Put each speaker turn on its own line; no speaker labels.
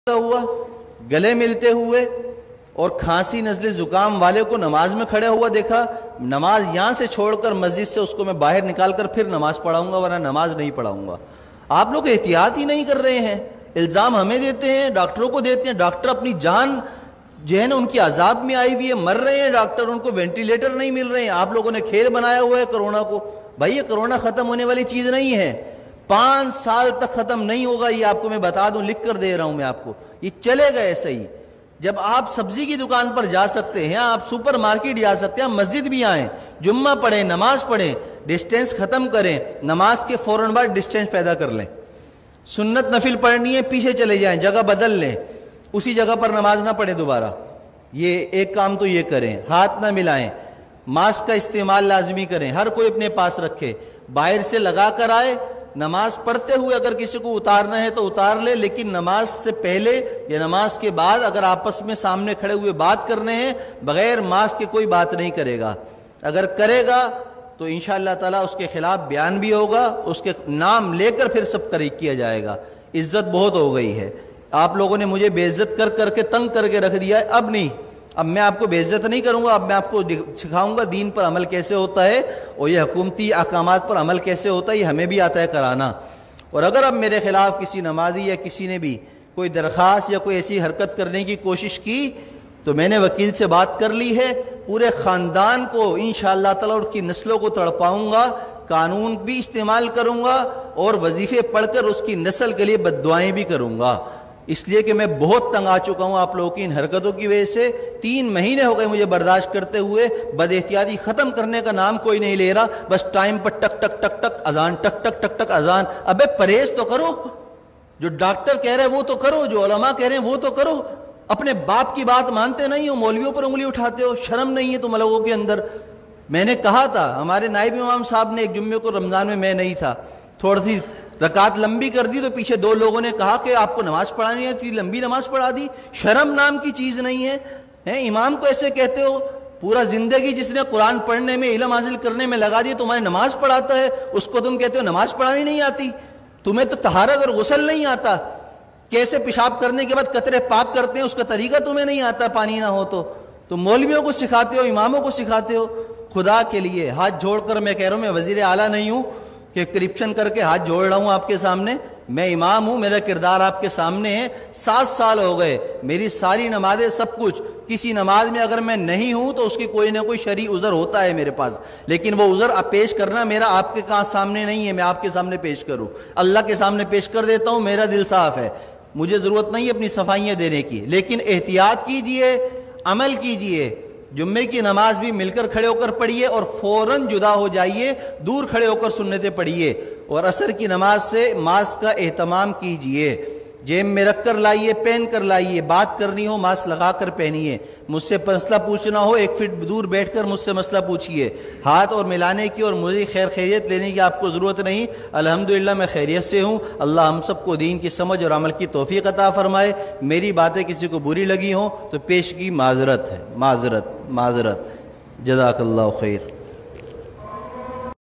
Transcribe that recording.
ہوا گلے ملتے ہوئے اور کھانسی نزلے زکام والے کو نماز میں کھڑے ہوا دیکھا، نماز یہاں سے چھوڑ کر مسجد سے اس کو میں باہر نکال کر پھر نماز پڑھاؤں گا، ورنہ نماز نہیں پڑھاؤں گا۔ آپ لوگ احتیاط ہی نہیں کر رہے ہیں، الزام ہمیں دیتے ہیں، ڈاکٹروں کو دیتے ہیں، ڈاکٹر اپنی جان جو ہے نا ان کی عذاب میں آئی ہوئی ہے، مر رہے ہیں ڈاکٹر، ان کو وینٹیلیٹر نہیں مل رہے ہیں۔ آپ لوگوں نے کھیل بنایا ہوا ہے کرونا کو۔ بھائی یہ کرونا ختم ہونے والی چیز نہیں ہے، 5 سال تک ختم نہیں ہوگا، یہ آپ کو میں بتا دوں، لکھ کر دے رہا ہوں میں آپ کو، یہ چلے گا ایسا ہی۔ جب آپ سبزی کی دکان پر جا سکتے ہیں، آپ سپر مارکیٹ جا سکتے ہیں، مسجد بھی آئیں، جمعہ پڑھیں، نماز پڑھیں، ڈسٹینس ختم کریں، نماز کے فوراً بعد ڈسٹینس پیدا کر لیں۔ سنت نفل پڑھنی ہے، پیچھے چلے جائیں، جگہ بدل لیں، اسی جگہ پر نماز نہ پڑھیں دوبارہ۔ یہ ایک کام تو یہ کریں، ہاتھ نہ ملائیں، ماسک کا استعمال لازمی کریں، ہر کوئی اپنے پاس رکھے، باہر سے لگا کر آئے، نماز پڑھتے ہوئے اگر کسی کو اتارنا ہے تو اتار لے، لیکن نماز سے پہلے یا نماز کے بعد اگر آپس میں سامنے کھڑے ہوئے بات کرنے ہیں، بغیر ماسک کے کوئی بات نہیں کرے گا۔ اگر کرے گا تو انشاءاللہ تعالیٰ اس کے خلاف بیان بھی ہوگا، اس کے نام لے کر پھر سب طریق کیا جائے گا۔ عزت بہت ہو گئی ہے، آپ لوگوں نے مجھے بے عزت کر کر کے تنگ کر کے رکھ دیا ہے، اب نہیں، اب میں آپ کو بے عزت نہیں کروں گا، اب میں آپ کو سکھاؤں گا دین پر عمل کیسے ہوتا ہے، اور یہ حکومتی احکامات پر عمل کیسے ہوتا ہے، یہ ہمیں بھی آتا ہے کرانا۔ اور اگر اب میرے خلاف کسی نمازی یا کسی نے بھی کوئی درخواست یا کوئی ایسی حرکت کرنے کی کوشش کی تو میں نے وکیل سے بات کر لی ہے، پورے خاندان کو انشاءاللہ تعالیٰ اس کی نسلوں کو تڑپاؤں گا، قانون بھی استعمال کروں گا اور وظیفے پڑھ کر اس کی نسل کے لیے بد دعائیں بھی کروں گا، اس لیے کہ میں بہت تنگ آ چکا ہوں آپ لوگوں کی ان حرکتوں کی وجہ سے۔ 3 مہینے ہو گئے مجھے برداشت کرتے ہوئے، بد احتیاطی ختم کرنے کا نام کوئی نہیں لے رہا، بس ٹائم پر ٹک ٹک ٹک ٹک اذان، ٹک ٹک ٹک ٹک اذان۔ ابے پرہیز تو کرو، جو ڈاکٹر کہہ رہے ہیں وہ تو کرو، جو علماء کہہ رہے ہیں وہ تو کرو، اپنے باپ کی بات مانتے نہیں ہو، مولویوں پر انگلی اٹھاتے ہو، شرم نہیں ہے تم لوگوں کے اندر۔ میں نے کہا تھا، ہمارے نائب امام صاحب نے ایک جمعے کو رمضان میں نہیں تھا، تھوڑی سی رکعت لمبی کر دی تو پیچھے 2 لوگوں نے کہا کہ آپ کو نماز پڑھانی ہے، اتنی لمبی نماز پڑھا دی، شرم نام کی چیز نہیں ہے، امام کو ایسے کہتے ہو؟ پورا زندگی جس نے قرآن پڑھنے میں، علم حاصل کرنے میں لگا دی، تمہاری نماز پڑھاتا ہے، اس کو تم کہتے ہو نماز پڑھانی نہیں آتی؟ تمہیں تو طہارت اور غسل نہیں آتا، کیسے پیشاب کرنے کے بعد قطرے پاک کرتے ہیں اس کا طریقہ تمہیں نہیں آتا، پانی نہ ہو تو مولویوں کو سکھاتے ہو، اماموں کو سکھاتے ہو۔ خدا کے لیے ہاتھ جوڑ کر میں کہہ رہا ہوں، میں وزیر اعلیٰ نہیں ہوں کہ کرپشن کر کے ہاتھ جوڑ رہا ہوں آپ کے سامنے، میں امام ہوں، میرا کردار آپ کے سامنے ہے۔ 7 سال ہو گئے، میری ساری نمازیں سب کچھ، کسی نماز میں اگر میں نہیں ہوں تو اس کی کوئی نہ کوئی شرعی عذر ہوتا ہے میرے پاس، لیکن وہ عذر پیش کرنا میرا آپ کے سامنے نہیں ہے، میں آپ کے سامنے پیش کروں، اللہ کے سامنے پیش کر دیتا ہوں، میرا دل صاف ہے، مجھے ضرورت نہیں ہے اپنی صفائیاں دینے کی۔ لیکن احتیاط کیجئے، عمل کیجئے، جمعے کی نماز بھی مل کر کھڑے ہو کر پڑھیے اور فوراً جدا ہو جائیے، دور کھڑے ہو کر سنتیں پڑھیے، اور عصر کی نماز سے ماسک کا اہتمام کیجئے، جیب میں رکھ کر لائیے، پہن کر لائیے، بات کرنی ہو ماسک لگا کر پہنیے، مجھ سے مسئلہ پوچھنا ہو 1 فٹ دور بیٹھ کر مجھ سے مسئلہ پوچھیے، ہاتھ اور ملانے کی اور مجھے خیریت لینے کی آپ کو ضرورت نہیں، الحمدللہ میں خیریت سے ہوں۔ اللہ ہم سب کو دین کی سمجھ اور عمل کی توفیق عطا فرمائے۔ میری باتیں کسی کو بری لگی ہوں تو پیشگی معذرت ہے، معذرت، جزاک اللہ خیر۔